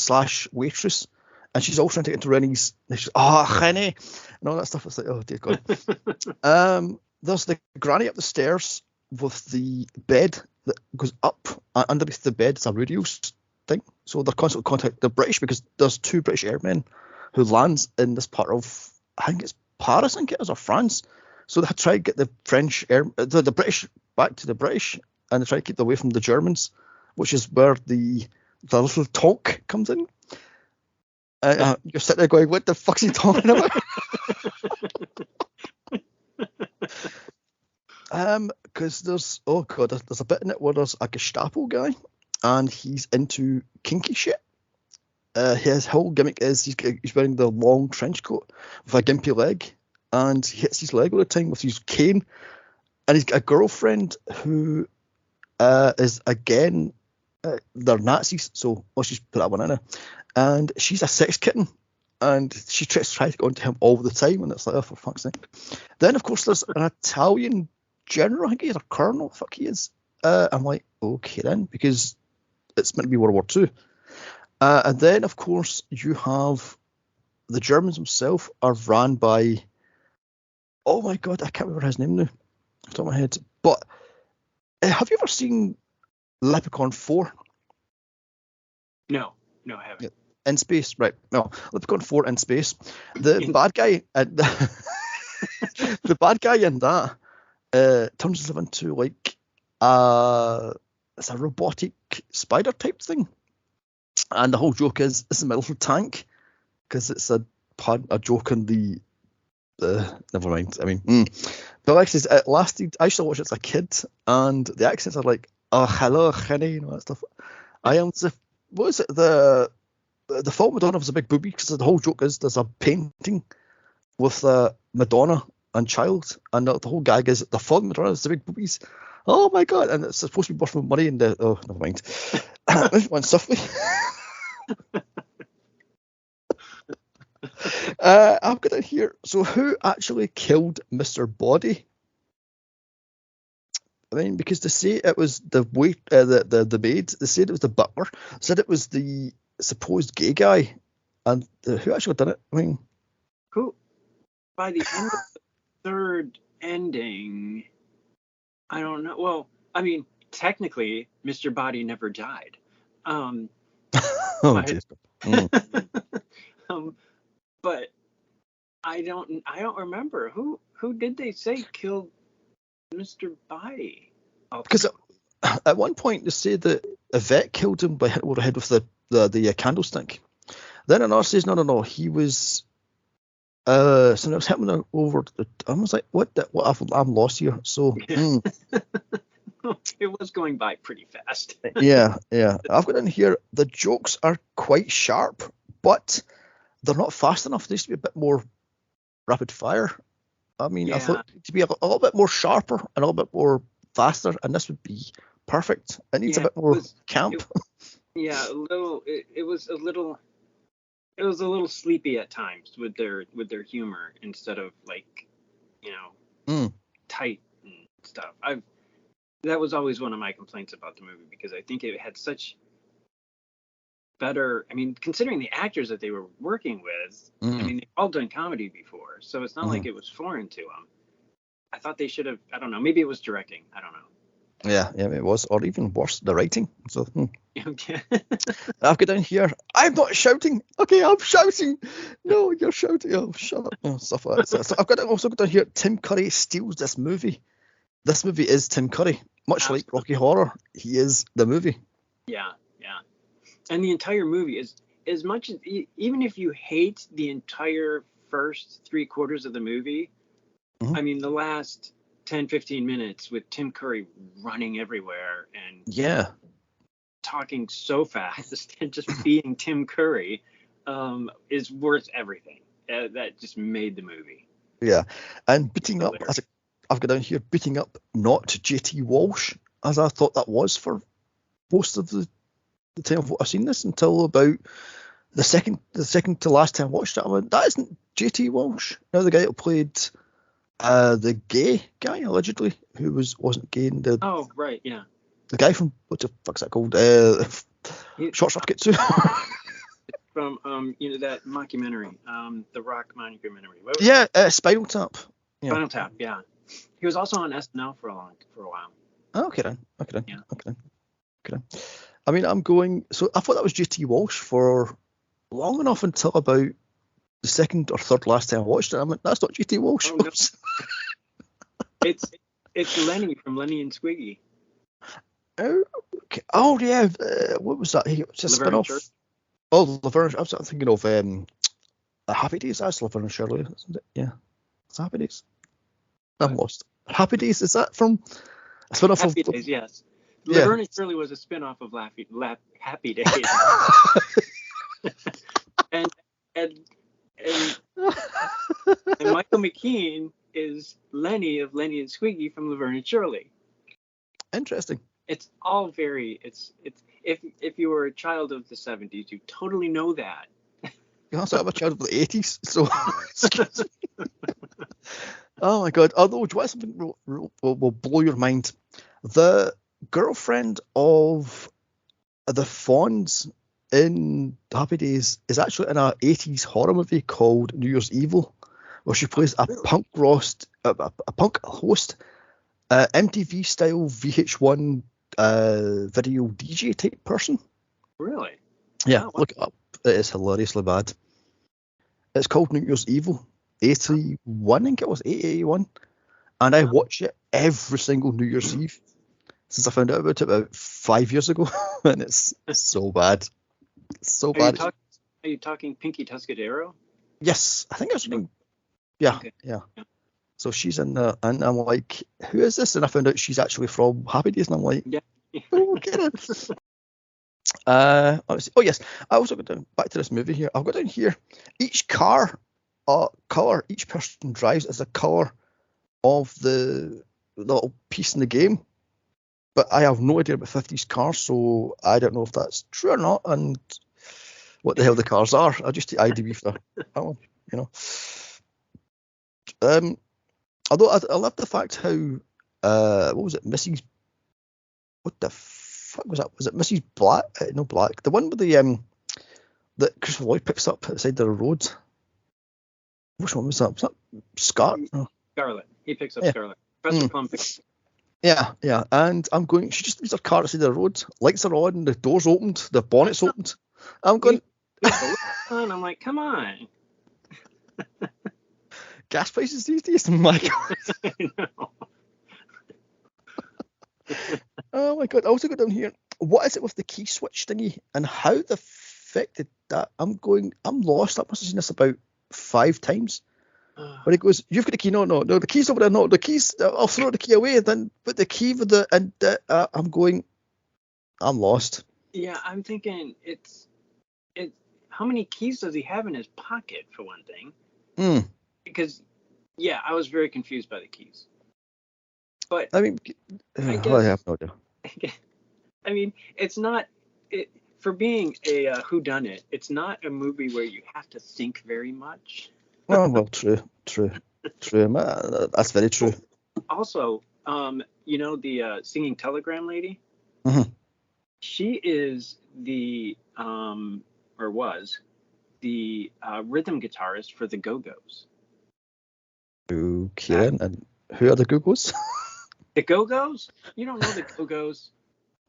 / waitress and she's also trying to get into Rennie's. And she's Rennie, and all that stuff. It's like, oh dear God. There's the granny up the stairs with the bed that goes up, and underneath the bed is a radio thing. So they're constantly contacting the British because there's 2 British airmen who lands in this part of, I think it's Paris, I think it is, or France. So they try to get the the British back to the British, and they try to keep them away from the Germans, which is where the little talk comes in. You're sitting there going, what the fuck's he talking about? Because there's a bit in it where there's a Gestapo guy, and he's into kinky shit. His whole gimmick is he's wearing the long trench coat with a gimpy leg, and he hits his leg all the time with his cane. And he's got a girlfriend who is again, they're Nazis, so let's just put that one in there. And she's a sex kitten, and she tries to get onto him all the time, and it's like, oh, for fuck's sake. Then of course there's an Italian general, I think he's a colonel, fuck he is. I'm like, okay then, because it's meant to be World War II. And then of course you have the Germans themselves are ran by, oh my God, I can't remember his name now off the top of my head. But have you ever seen Leprechaun 4? No, I haven't. In space, right? No, Leprechaun 4 in space. The bad guy, the bad guy in that turns himself into like it's a robotic spider type thing, and the whole joke is this is my little tank, because it's a joke on the never mind. I mean, but like I said, it lasted. I used to watch it as a kid, and the accents are like, oh hello, honey, and all that stuff. What is it? The fault Madonna was a big booby, because the whole joke is there's a painting with Madonna and child, and the whole gag is the fault Madonna is the big boobies. Oh my God! And it's supposed to be worth money in the. Oh, never mind. Went softly. I've got it here. So who actually killed Mr. Body? I mean, because they say it was the maid. They said it was the butler. Said it was the supposed gay guy, and who actually done it? I mean, who? By the end of the third ending, I don't know. Well, I mean, technically, Mr. Body never died. But I don't remember who did they say killed Mr. Body? Oh. Because at one point they say that Yvette killed him by hitting him over the head with the candlestick. Then another says no, he was something else happening over. I was like, what? I'm lost here. So it was going by pretty fast. yeah. I've got in here. The jokes are quite sharp, but they're not fast enough. They used to be a bit more rapid fire. I mean, I thought to be a little bit more sharper and a little bit more faster, and this would be perfect. It needs a bit more camp. A little. It was a little sleepy at times with their humor, instead of like, tight and stuff. That was always one of my complaints about the movie, because I think it had such better. I mean, considering the actors that they were working with, I mean, they've all done comedy before, so it's not like it was foreign to them. I thought they should have. I don't know. Maybe it was directing. I don't know. Yeah, it was, or even worse, the writing. So I've got down here. I'm not shouting. Okay, I'm shouting. No, you're shouting. Oh, shut up. Oh, stuff like that. So I've also got down here. Tim Curry steals this movie. This movie is Tim Curry, much like Rocky Horror. He is the movie. Yeah. And the entire movie is, as much as, even if you hate the entire first 3/4 of the movie, I mean, the last 10-15 minutes with Tim Curry running everywhere and talking so fast and just being Tim Curry is worth everything. That just made the movie. Yeah, and beating up, I've got down here, beating up not JT Walsh, as I thought that was for most of the time I've seen this, until about the second to last time I watched it. I went, that isn't JT Walsh. Now the guy that played the gay guy, allegedly, who wasn't gay in the... Oh, right, yeah. The guy from, what the fuck's that called? Short Circuit 2. from that mockumentary, the Rock mockumentary. What was Yeah, Spinal Tap. Yeah. Spinal Tap? Yeah. He was also on SNL for a while. Oh, okay then. Yeah. Okay then. I mean, so I thought that was JT Walsh for long enough until about the second or third last time I watched it. I meant, that's not JT Walsh. Oh no. It's Lenny from Lenny and Squiggy. Okay. Oh yeah, what was that? It's a Laverne and spin-off. Oh, Laverne. I was thinking of Happy Days. That's Laverne and Shirley, isn't it? Yeah, it's Happy Days. I'm lost. Happy Days, is that from a spin-off Happy of? Days, yes. Yeah. Laverne and Shirley was a spin-off of Happy Days. and and and Michael McKean is Lenny of Lenny and Squiggy from Laverne and Shirley. Interesting. It's all very if you were a child of the 70s, you totally know that. Yeah, so I'm a child of the 80s, so oh my god. Although, do you want something will blow your mind? The girlfriend of the Fonz in Happy Days is actually in a 80s horror movie called New Year's Evil, where she plays a punk host, MTV style VH1 video DJ type person. Really? Yeah, wow. Look it up. It is hilariously bad. It's called New Year's Evil. 81, I think it was 81. And I watch it every single New Year's Eve since I found out about it about 5 years ago. And it's so bad. It's so bad. Are you talking Pinky Tuscadero? Yes, I think that's her name. Yeah, okay. Yeah. So she's in there, and I'm like, who is this? And I found out she's actually from Happy Days, and I'm like, yeah. Oh, get it. Oh yes, I also got down back to this movie here. I've got down here each car color each person drives is a color of the little piece in the game, but I have no idea about 50s cars, so I don't know if that's true or not, and what the hell the cars are. I just take IDB for that one, you know. Although I love the fact how what was it, Mrs. What the fuck was that? Was it Mrs. Black? No, Black. The one with the that Christopher Lloyd picks up at the side of the road. Which one was that? Was that Scarlet? Oh. Scarlet. He picks up Scarlet. Professor Plum picks up. Yeah. And I'm going. She just leaves her car at the side of the road. Lights are on. The door's opened. The bonnet's opened. I'm going. I'm like, come on. Gas prices these days. My God. I know. Oh my God. I also got down here. What is it with the key switch thingy and how the fuck did that? I'm lost. I must have seen this about 5 times. When it goes, you've got the key. No, the key's over there. No, the keys. I'll throw the key away. Then put the key with the and I'm going. I'm lost. Yeah, I'm thinking it's. How many keys does he have in his pocket for one thing? Because I was very confused by the keys. But I mean, I have no idea. I mean, it's not for being a whodunit. It's not a movie where you have to think very much. Well, true. That's very true. Also, the singing telegram lady. Mm-hmm. She is the or was the rhythm guitarist for the Go-Go's. Okay, and who are the Go-Go's? The Go-Go's? You don't know the Go-Go's?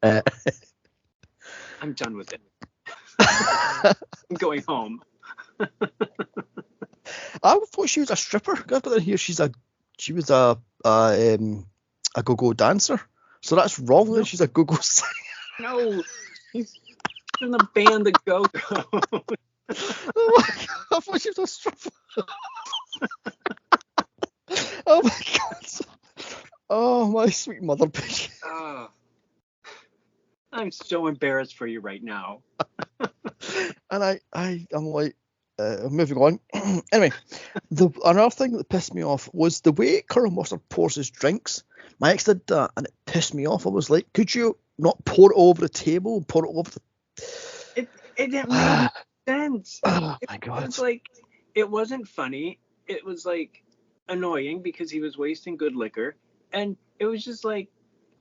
I'm done with it. I'm going home. I thought she was a stripper. I've got in here. She was a go-go dancer. So that's wrong. No. She's a go-go singer. No, she's in the band the Go-Go. Oh my God! I thought she was a stripper. Oh my God! Oh my sweet mother pig. I'm so embarrassed for you right now. And I'm like, moving on. Anyway, another thing that pissed me off was the way Colonel Mustard pours his drinks. My ex did that, and it pissed me off. I was like, could you not pour it over the table? Pour it over the... It didn't make sense. Oh my God! It's like, it wasn't funny. It was like annoying because he was wasting good liquor, and it was just like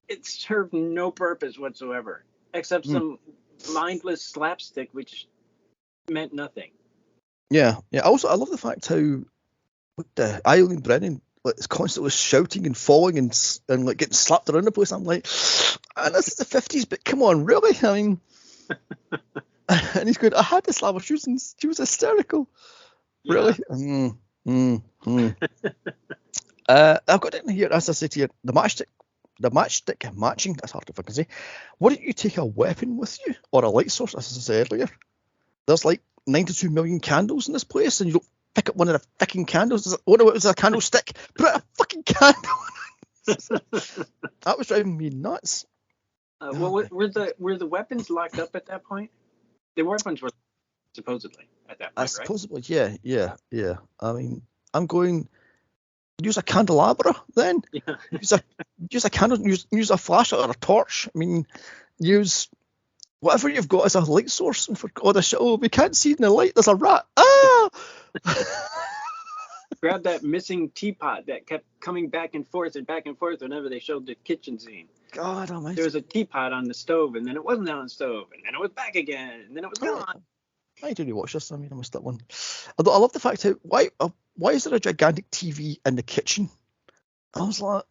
it served no purpose whatsoever except some mindless slapstick, which meant nothing. Yeah. Also, I love the fact how the Eileen Brennan is constantly shouting and falling and like getting slapped around the place. I'm like, this is the 50s, but come on, really? I mean, and he's going, I had to slap her shoes and she was hysterical. Yeah. Really? I've got it in here, as I said to you, the matchstick matching, that's hard to fucking say. Wouldn't you take a weapon with you or a light source, as I said earlier? There's like 92 million candles in this place and you don't pick up one of the fucking candles. Oh no, it was a candlestick. Put out a fucking candle. That was driving me nuts. Were the weapons locked up at that point? The weapons were supposedly at that point, right? Supposedly, yeah. I mean, I'm going use a candelabra then. Yeah. Use a candle. Use a flashlight or a torch. I mean, use whatever you've got as a light source. And for God, we can't see in the light. There's a rat. Ah! Grab that missing teapot that kept coming back and forth whenever they showed the kitchen scene. God almighty. There was a teapot on the stove, and then it wasn't on the stove, and then it was back again, and then it was gone. I didn't watch this. I mean, I missed that one. Although I love the fact how why is there a gigantic TV in the kitchen? I was like,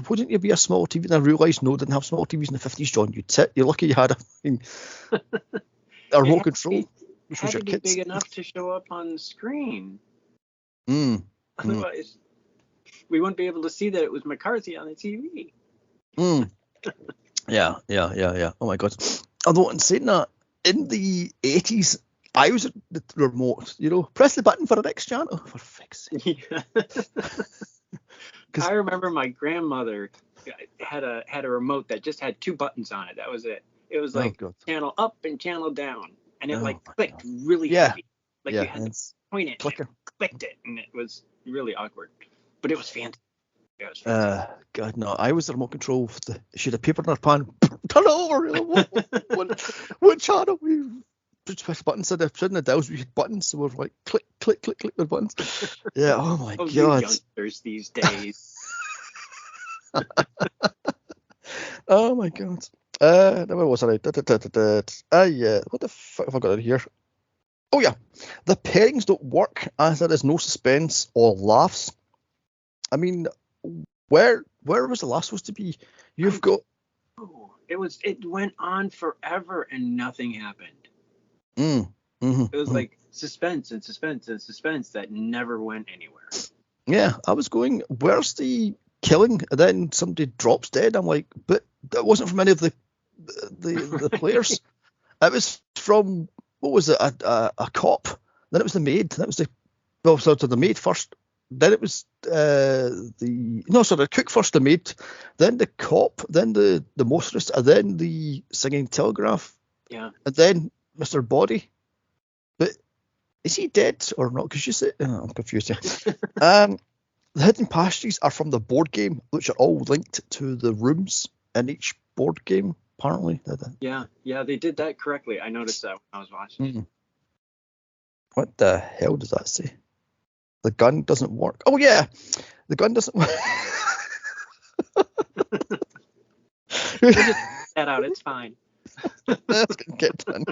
wouldn't there be a small TV? And I realised no, didn't have small TVs in the 50s, John. You're lucky you had a remote control. It had to be big enough to show up on the screen. Otherwise, we wouldn't be able to see that it was McCarthy on the TV. Yeah. Oh my God. Although in saying that, in the 80s, I was at the remote, press the button for the next channel. For fuck's sake. Yeah. I remember my grandmother had a remote that just had 2 buttons on it. That was it. It was like channel up and channel down. And it clicked really heavy. Like you had to point it. Clicker. Clicked it. And it was really awkward. But it was fantastic. God, no. I was the remote control. She had a paper in her pan. Turn it over. What channel? We just press buttons. So in the dials, we had buttons. So we're like, click, click, click, click with buttons. Yeah, oh my God. Youngsters these days. Oh my God. Where was I? Yeah. What the fuck have I got in here? Oh yeah. The pairings don't work as there is no suspense or laughs. I mean, where was the last supposed to be? You've got. It went on forever and nothing happened. It was like suspense and suspense and suspense that never went anywhere. Yeah, I was going, where's the killing? And then somebody drops dead. I'm like, but that wasn't from any of the players. It was from, what was it, a cop. Then it was the maid. That was the maid first. Then it was the cook first, the maid, then the cop, then the motorist, and then the singing telegraph. Yeah. And then Mr. Body. But is he dead or not? Because you say, I'm confused here. The hidden passages are from the board game, which are all linked to the rooms in each board game, apparently. Yeah, they did that correctly. I noticed that when I was watching. What the hell does that say? The gun doesn't work. Oh yeah, the gun doesn't work. We'll just that out. It's fine. That's gonna get done.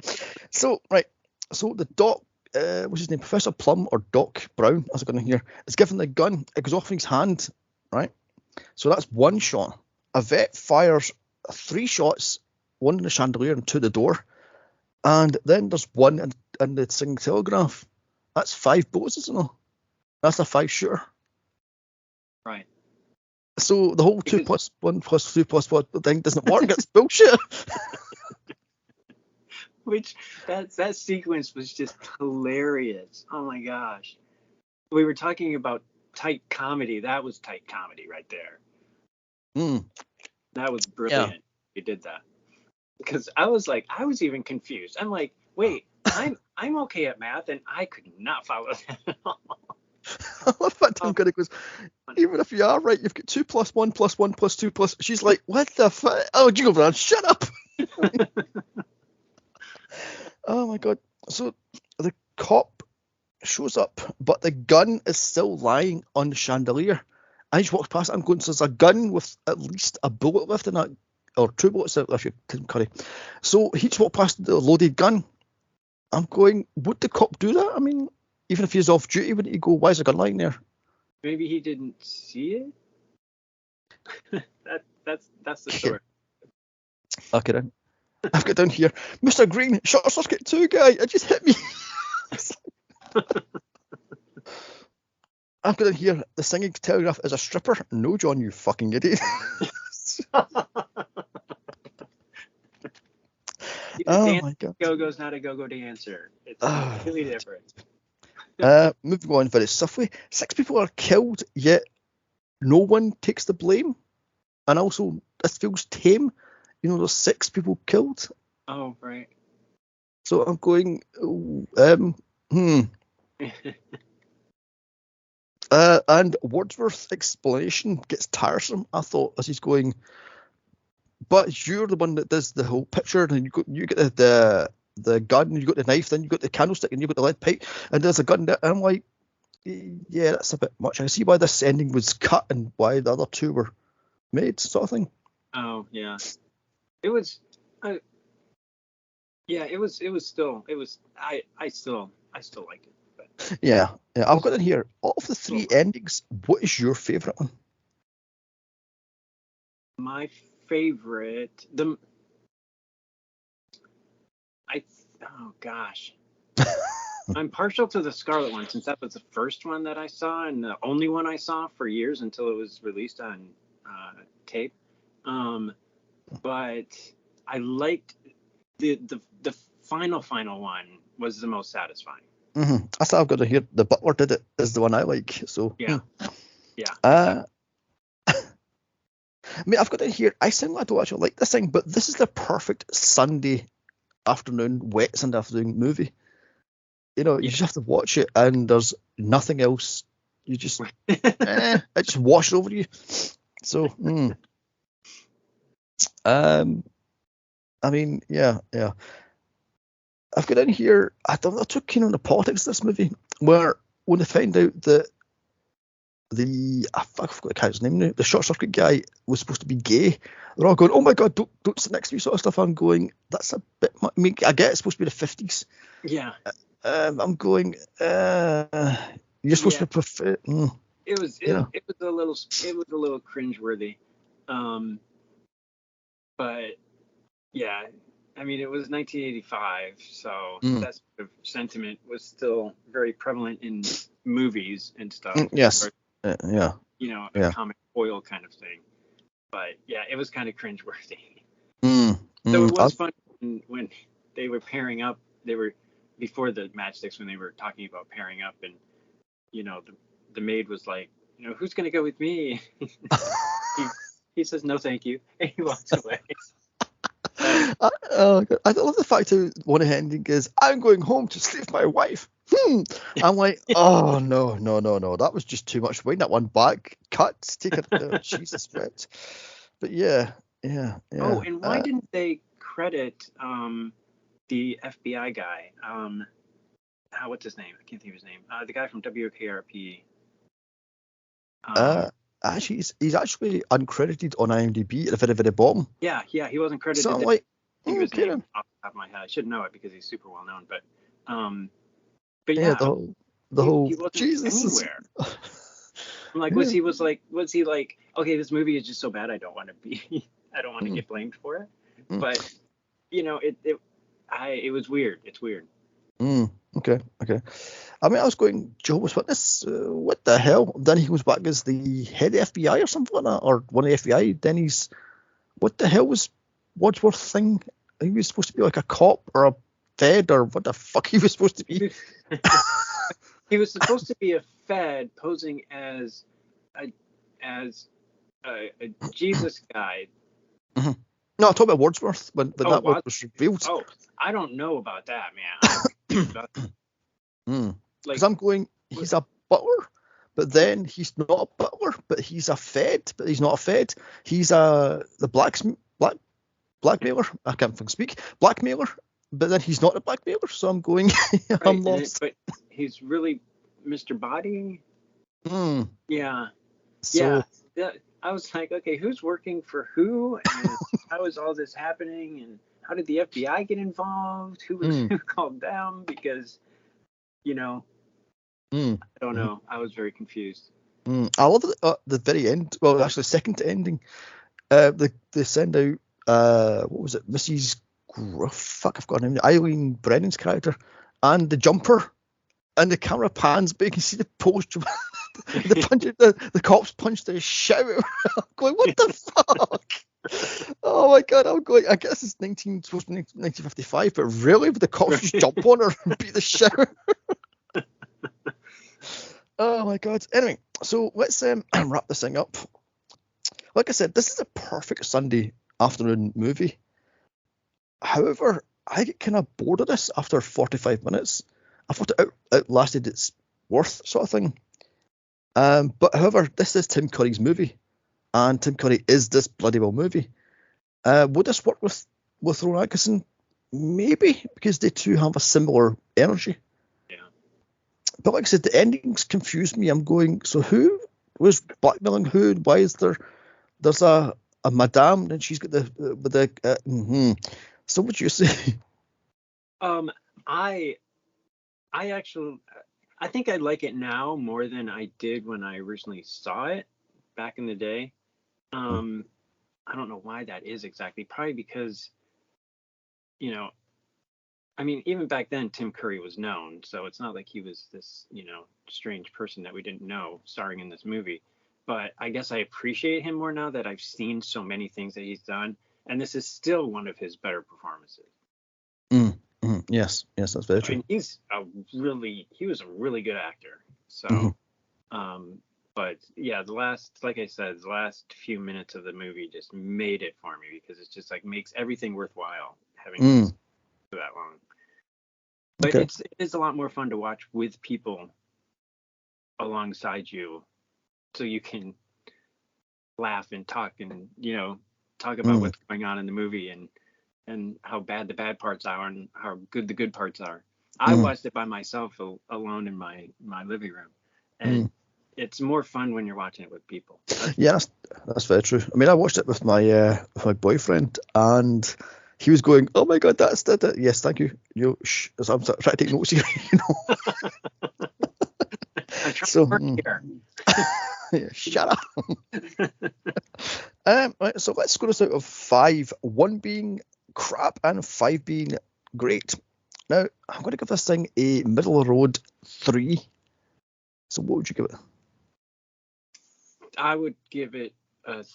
So the doc, what's his name, Professor Plum or Doc Brown, as I'm going to hear, is given the gun. It goes off in his hand, right? So that's one shot. A vet fires 3 shots, 1 in the chandelier and 2 the door, and then there's 1 in the singing telegraph. That's 5 bullets, isn't it? That's a 5 shooter. Right. So the whole 2 plus 1 plus 2 plus 1 thing doesn't work. It's bullshit. Which that sequence was just hilarious. Oh my gosh. We were talking about tight comedy. That was tight comedy right there. That was brilliant. Yeah. You did that. Because I was even confused. I'm like, wait, I'm okay at math and I could not follow that at all. I love that Tim Gooding goes, even if you are right, you've got 2 plus 1 plus 1 plus 2 plus. She's like, what the fuck? Oh, you go over and shut up. Oh my God. So the cop shows up, but the gun is still lying on the chandelier. I just walked past it. I'm going, so there's a gun with at least a bullet left in that, or 2 bullets if you Tim Curry. So he just walked past the loaded gun. I'm going, would the cop do that? I mean, even if he's off duty, wouldn't he go, why is a gun lying there? Maybe he didn't see it. That's the story. Okay, then. I've got down here, Mr. Green, short circuit 2 guy, it just hit me. I've got in here, the singing telegraph is a stripper. No, John, you fucking idiot. Oh my god. Go-go's not a go-go dancer. It's completely different. Moving on very swiftly. 6 people are killed, yet no one takes the blame. And also, this feels tame. You know, there's 6 people killed. Oh, right. So I'm going, and Wordsworth's explanation gets tiresome, I thought, as he's going, but you're the one that does the whole picture, and you get the gun, you got the knife, then you got the candlestick, and you got the lead pipe, and there's a gun there. And I'm like, yeah, that's a bit much. I see why this ending was cut and why the other 2 were made, sort of thing. Oh yeah, it was. Yeah, it was still. It was. I still liked it. But. Yeah. I've got in here, all of the 3 endings, what is your favourite one? My favorite, oh gosh, I'm partial to the Scarlet one since that was the first one that I saw and the only one I saw for years until it was released on tape. But I liked the final one was the most satisfying. Mm-hmm. I thought I've got to hear the Butler did it is the one I like. So yeah. I mean, I've got to hear. I don't actually like this thing, but this is the perfect Sunday afternoon, wet Sunday afternoon movie. You know, you just have to watch it, and there's nothing else. You just, it just washes over you. So, I mean, yeah. I've got in here. I took keen on the politics of this movie, where when they find out that I forgot the guy's name now, the short circuit guy was supposed to be gay, they're all going, oh my god, don't sit next to me, sort of stuff. I'm going, that's a bit much. I mean, I get it's supposed to be the 50s. Yeah. I'm going, you're supposed to prefer. It was a little cringeworthy, but yeah, I mean it was 1985, so that sort of sentiment was still very prevalent in movies and stuff. Yes. You know, a comic foil kind of thing. But yeah, it was kind of cringeworthy. So it was fun when they were pairing up. They were before the matchsticks when they were talking about pairing up, and you know the maid was like, you know, who's gonna go with me? he says no, thank you, and he walks away. I love the fact that one of the ending is, I'm going home to sleep with my wife. I'm like, oh no, that was just too much. Wind that one back, cut, take it. Jesus wept. But yeah. Oh, and why didn't they credit the FBI guy? What's his name? I can't think of his name. The guy from WKRP. Actually, he's actually uncredited on IMDb at the very, very bottom. Yeah, he wasn't credited. So I'm like, he was named off the top of my head. I should know it because he's super well known. But yeah, the whole he wasn't Jesus anywhere. I'm like, was he like, okay, this movie is just so bad, I don't want to get blamed for it. But you know, it was weird. It's weird. Okay. I mean, I was going, Jehovah's Witness, what the hell? Then he goes back as the head of FBI or something like that, or one of the FBI. Then he's, what the hell was Wadsworth thing? He was supposed to be like a cop or a fed or what the fuck he was supposed to be. He was supposed to be a fed posing as a Jesus guy. Mm-hmm. No, I'm talking about Wordsworth when that was revealed. Oh, I don't know about that, man. Because I'm going, he's a butler, but then he's not a butler, but he's a fed, but he's not a fed. He's the blackmailer. I can't fucking speak. Blackmailer, but then he's not a blackmailer. So I'm going, I'm lost. But he's really Mr. Body. Yeah. So, yeah. I was like, okay, who's working for who, and how is all this happening? And how did the FBI get involved? Who called them? Because, you know, I don't know. I was very confused. I love the very end. Well, actually, second to ending. They send out what was it, Mrs. Fuck, I've got her name. Eileen Brennan's character, and the jumper, and the camera pans, but you can see the post. the cops punched the shit out of her. I'm going, what the fuck? Oh my god, I'm going. I guess it's supposed to be 1955, but really, the cops just jump on her and beat the shit out of her. Oh my god. Anyway, so let's wrap this thing up. Like I said, this is a perfect Sunday afternoon movie. However, I get kind of bored of this after 45 minutes. I thought it outlasted its worth, sort of thing. But however, this is Tim Curry's movie, and Tim Curry is this bloody well movie. Would this work with Rowan Atkinson? Maybe, because they two have a similar energy. Yeah. But like I said, the endings confuse me. I'm going, so who was blackmailing who? Why is there's a madame and she's got the So what would you say? I think I like it now more than I did when I originally saw it back in the day. I don't know why that is exactly. Probably because, I mean, even back then, Tim Curry was known, so it's not like he was this, strange person that we didn't know starring in this movie. But I guess I appreciate him more now that I've seen so many things that he's done, and this is still one of his better performances. Yes, that's very true. And he was a really good actor. So, but yeah, like I said, the last few minutes of the movie just made it for me, because it's just like makes everything worthwhile having that long. But it's a lot more fun to watch with people alongside you, so you can laugh and talk and talk about what's going on in the movie and how bad the bad parts are and how good the good parts are. I watched it by myself alone in my living room, and it's more fun when you're watching it with people. Yeah, that's very true. I mean, I watched it with my boyfriend, and he was going, "Oh my god, that's that. Yes, thank you. Shh." So I'm trying to take notes here. I'm trying to work here. Yeah, shut up. Right, so let's score this out of 5. 1 being crap and 5 being great. Now, I'm going to give this thing a middle of the road 3. So what would you give it? I would give it a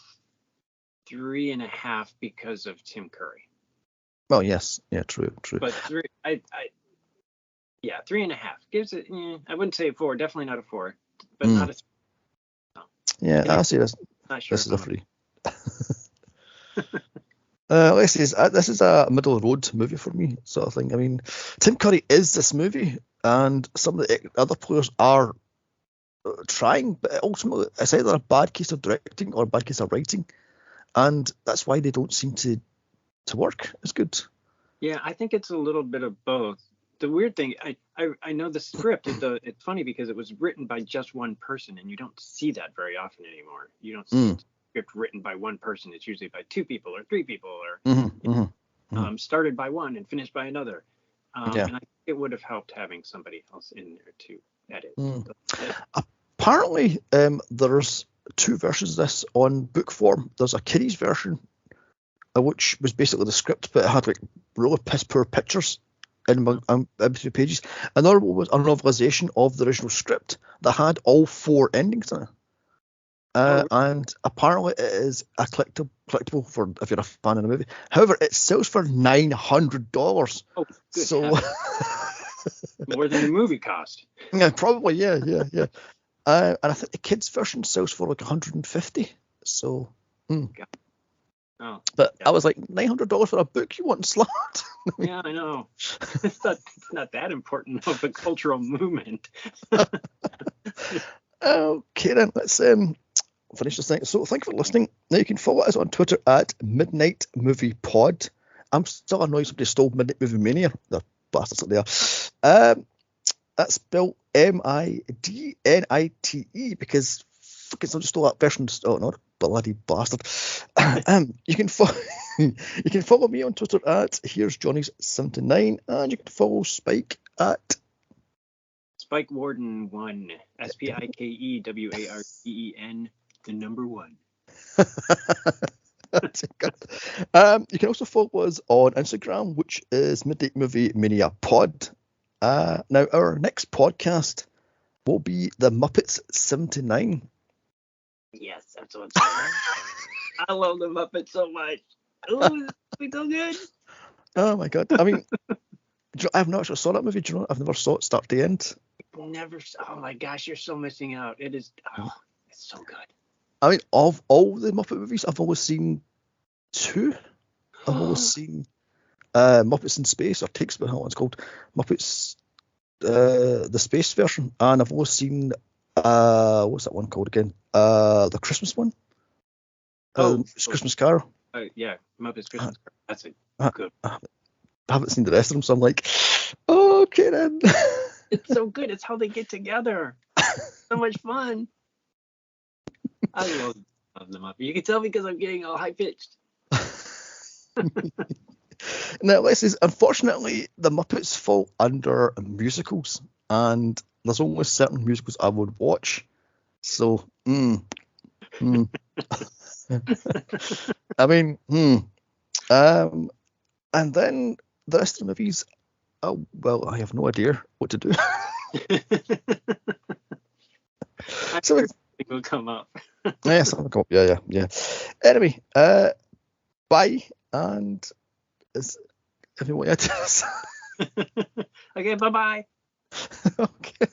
3.5 because of Tim Curry. Well, yes, yeah, true. But 3.5 gives it. I wouldn't say a 4, definitely not a 4, but not a 3. No. Yeah, I see this. Not sure this is a 3. Let's see, this is a middle of the road movie for me, sort of thing. I mean, Tim Curry is this movie, and some of the other players are trying, but ultimately it's either a bad case of directing or a bad case of writing, and that's why they don't seem to work as good. Yeah, I think it's a little bit of both. The weird thing, I know the script. It's funny because it was written by just one person, and you don't see that very often anymore. You don't see a script written by one person. It's usually by 2 people or 3 people, or started by one and finished by another. And I think it would have helped having somebody else in there to edit. Apparently, there's 2 versions of this on book form. There's a kiddies version, which was basically the script, but it had like really piss poor pictures in between pages. Another one was a novelization of the original script that had all 4 endings in it. And apparently it is a collectible for if you're a fan of the movie. However, it sells for $900. Oh, good. So more than the movie cost. Yeah, probably. Yeah. And I think the kids version sells for like $150. So. Oh, but I was like, $900 for a book you want slapped? Yeah, I know. It's not that important of a cultural movement. Okay, then let's finish this thing. So thank you for listening. Now you can follow us on Twitter at Midnight Movie Pod. I'm still annoyed somebody stole Midnight Movie Mania. The bastards out there. That's spelled Midnighte because fucking somebody stole that version. Oh no, bloody bastard. You can follow. You can follow me on Twitter at Here's Johnny's79, and you can follow Spike at Spike Warden 1, SPIKEWARDEN, the number 1. You can also follow us on Instagram, which is Midnight Movie Mania Pod. Now, our next podcast will be The Muppets 79. Yes, that's what's I love the Muppets so much. Ooh, it's so good. Oh my god! I mean, I've not actually saw that movie. Do you know? I've never saw it start to end. Never. Oh my gosh, you're so missing out. It is. Oh, it's so good. I mean, of all the Muppet movies, I've always seen 2. I've always seen Muppets in Space, or Takes, how it's called, Muppets, the space version, and I've always seen what's that one called again? The Christmas one. Christmas Carol. Yeah, Muppets Christmas Carol. That's it. Good. I haven't seen the rest of them, so I'm like, okay then. It's so good. It's how they get together. So much fun. I love the Muppets. You can tell because I'm getting all high pitched. Now, this is unfortunately the Muppets fall under musicals, and there's only certain musicals I would watch. So, I mean, and then the rest of the movies, well, I have no idea what to do. So it will come up. Yeah, something will come up. Yeah. Anyway, bye, and if you want to. Okay, bye-bye. Okay.